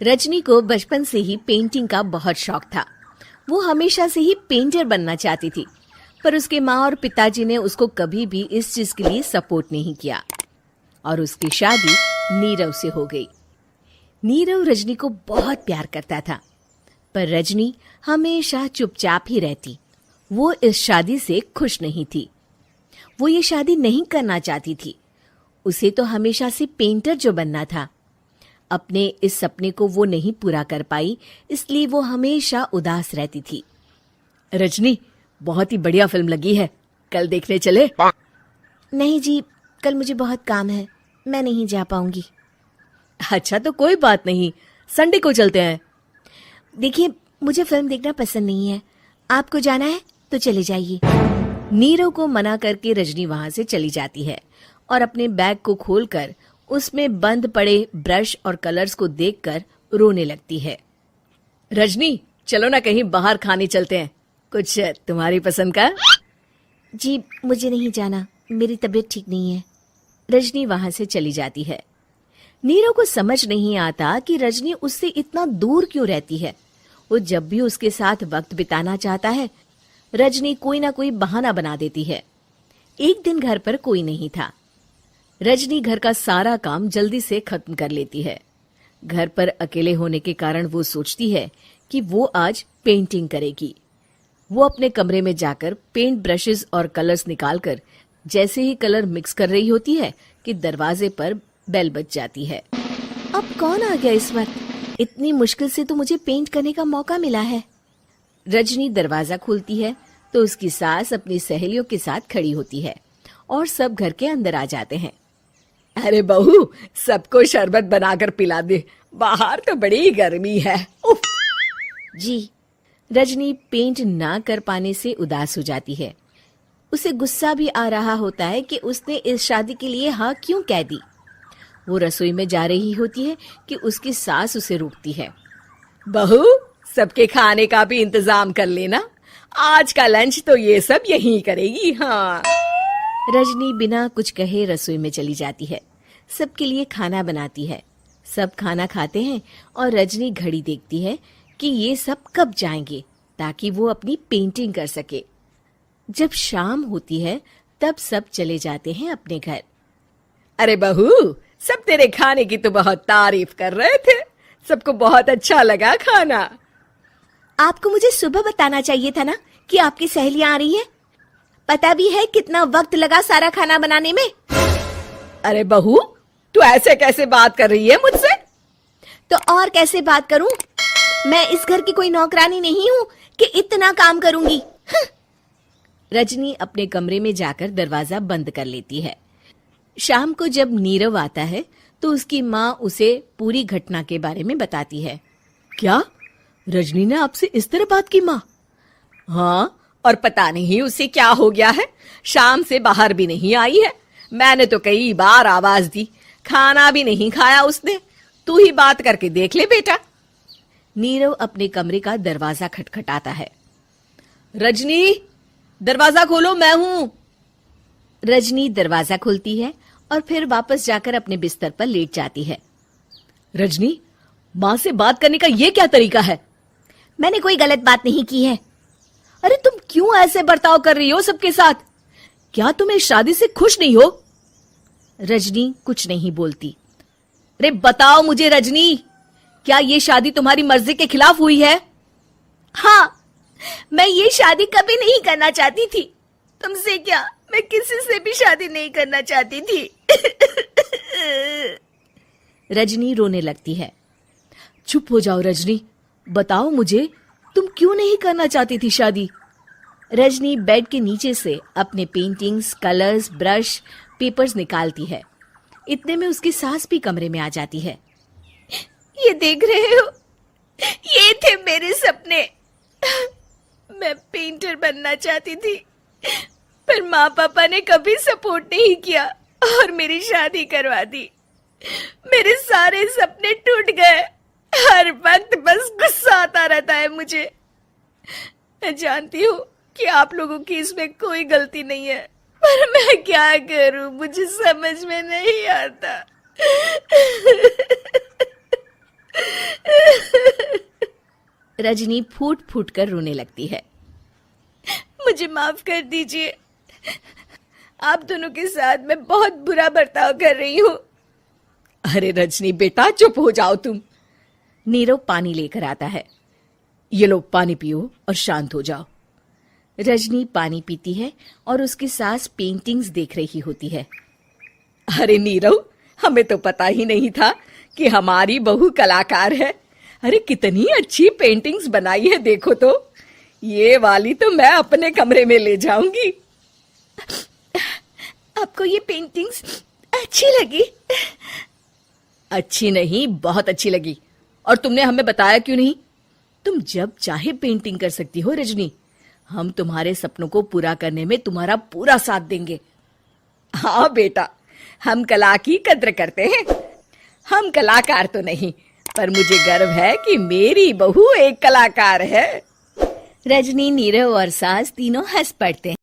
रजनी को बचपन से ही पेंटिंग का बहुत शौक था। वो हमेशा से ही पेंटर बनना चाहती थी, पर उसके माँ और पिताजी ने उसको कभी भी इस चीज के लिए सपोर्ट नहीं किया और उसकी शादी नीरव से हो गई। नीरव रजनी को बहुत प्यार करता था, पर रजनी हमेशा चुपचाप ही रहती। वो इस शादी से खुश नहीं थी। वो ये शादी नहीं करना चाहती थी। उसे तो हमेशा से पेंटर जो बनना था। अपने इस सपने को वो नहीं पूरा कर पाई, इसलिए वो हमेशा उदास रहती थी। रजनी, बहुत ही बढ़िया फिल्म लगी है, कल देखने चले? नहीं जी, कल मुझे बहुत काम है, मैं नहीं जा पाऊंगी। अच्छा तो कोई बात नहीं, संडे को चलते हैं। देखिए, मुझे फिल्म देखना पसंद नहीं है। आपको जाना है तो चले जाइए। नीरव को मना करके रजनी वहां से चली जाती है और अपने बैग को खोलकर उसमें बंद पड़े ब्रश और कलर्स को देखकर रोने लगती है। रजनी, चलो ना कहीं बाहर खाने चलते हैं, कुछ तुम्हारी पसंद का। जी, मुझे नहीं जाना, मेरी तबीयत ठीक नहीं है। रजनी वहां से चली जाती है। नीरव को समझ नहीं आता कि रजनी उससे इतना दूर क्यों रहती है। वो जब भी उसके साथ वक्त बिताना चाहता है, रजनी कोई ना कोई बहाना बना देती है। एक दिन घर पर कोई नहीं था। रजनी घर का सारा काम जल्दी से खत्म कर लेती है। घर पर अकेले होने के कारण वो सोचती है कि वो आज पेंटिंग करेगी। वो अपने कमरे में जाकर पेंट ब्रशेस और कलर्स निकालकर जैसे ही कलर मिक्स कर रही होती है कि दरवाजे पर बेल बज जाती है। अब कौन आ गया इस वक्त? इतनी मुश्किल से तो मुझे पेंट करने का मौका मिला है। रजनी दरवाजा खोलती है तो उसकी सास अपनी सहेलियों के साथ खड़ी होती है और सब घर के अंदर आ जाते हैं। अरे बहू, सबको शरबत बनाकर पिला दे, बाहर तो बड़ी गर्मी है। उफ। जी। रजनी पेंट ना कर पाने से उदास हो जाती है। उसे गुस्सा भी आ रहा होता है कि उसने इस शादी के लिए हाँ क्यों कह दी। वो रसोई में जा रही होती है कि उसकी सास उसे रोकती है। बहू, सबके खाने का भी इंतजाम कर लेना, आज का लंच तो ये सब यहीं करेगी। हाँ। रजनी बिना कुछ कहे रसोई में चली जाती है। सबके लिए खाना बनाती है। सब खाना खाते हैं और रजनी घड़ी देखती है कि ये सब कब जाएंगे ताकि वो अपनी पेंटिंग कर सके। जब शाम होती है तब सब चले जाते हैं अपने घर। अरे बहू, सब तेरे खाने की तो बहुत तारीफ कर रहे थे, सबको बहुत अच्छा लगा खाना। आपको मुझे सुबह बताना चाहिए था ना कि आपकी सहेलियां आ रही है। पता भी है कितना वक्त लगा सारा खाना बनाने में। अरे बहू, तू ऐसे कैसे बात कर रही है मुझसे? तो और कैसे बात करूं? मैं इस घर की कोई नौकरानी नहीं हूं कि इतना काम करूंगी। रजनी अपने कमरे में जाकर दरवाजा बंद कर लेती है। शाम को जब नीरव आता है तो उसकी माँ उसे पूरी घटना के बारे में बताती है। क्या रजनी ने आपसे इस तरह बात की माँ? हाँ, और पता नहीं उसे क्या हो गया है, शाम से बाहर भी नहीं आई है। मैंने तो कई बार आवाज दी, खाना भी नहीं खाया उसने। तू ही बात करके देख ले बेटा। नीरव अपने कमरे का दरवाजा खटखटाता है। रजनी, दरवाजा खोलो, मैं हूं। रजनी दरवाजा खोलती है और फिर वापस जाकर अपने बिस्तर पर लेट जाती है। रजनी, माँ से बात करने का ये क्या तरीका है? मैंने कोई गलत बात नहीं की है। अरे तुम क्यों ऐसे बर्ताव कर रही हो सबके साथ? क्या तुम इस शादी से खुश नहीं हो? रजनी कुछ नहीं बोलती। अरे बताओ मुझे रजनी, क्या ये शादी तुम्हारी मर्जी के खिलाफ हुई है? हाँ, मैं ये शादी कभी नहीं करना चाहती थी। तुमसे क्या, मैं किसी से भी शादी नहीं करना चाहती थी। रजनी रोने लगती है। चुप हो जाओ रजनी, बताओ मुझे, तुम क्यों नहीं करना चाहती थी शादी? रजनी बेड के नीचे से अपने पेंटिंग्स, कलर्स, ब्रश, पेपर्स निकालती है। इतने में उसकी सास भी कमरे में आ जाती है। ये देख रहे हो, ये थे मेरे सपने। मैं पेंटर बनना चाहती थी, पर माँ पापा ने कभी सपोर्ट नहीं किया और मेरी शादी करवा दी। मेरे सारे सपने टूट गए। हर वक्त बस गुस्सा आता रहता है मुझे। मैं जानती हूँ कि आप लोगों की इसमें कोई गलती नहीं है, पर मैं क्या करूं, मुझे समझ में नहीं आता। रजनी फूट फूट कर रोने लगती है। मुझे माफ कर दीजिए, आप दोनों के साथ मैं बहुत बुरा बर्ताव कर रही हूँ। अरे रजनी बेटा, चुप हो जाओ तुम। नीरव पानी लेकर आता है। ये लो पानी पियो और शांत हो जाओ। रजनी पानी पीती है और उसकी सास पेंटिंग्स देख रही होती है। अरे नीरव, हमें तो पता ही नहीं था कि हमारी बहू कलाकार है। अरे कितनी अच्छी पेंटिंग्स बनाई है, देखो तो। ये वाली तो मैं अपने कमरे में ले जाऊंगी। आपको ये पेंटिंग्स अच्छी लगी? अच्छी नहीं, बहुत अच्छी लगी। और तुमने हमें बताया क्यों नहीं? तुम जब चाहे पेंटिंग कर सकती हो रजनी। हम तुम्हारे सपनों को पूरा करने में तुम्हारा पूरा साथ देंगे। हाँ बेटा, हम कला की कद्र करते हैं। हम कलाकार तो नहीं, पर मुझे गर्व है कि मेरी बहू एक कलाकार है। रजनी, नीरव और सास तीनों हंस पड़ते हैं।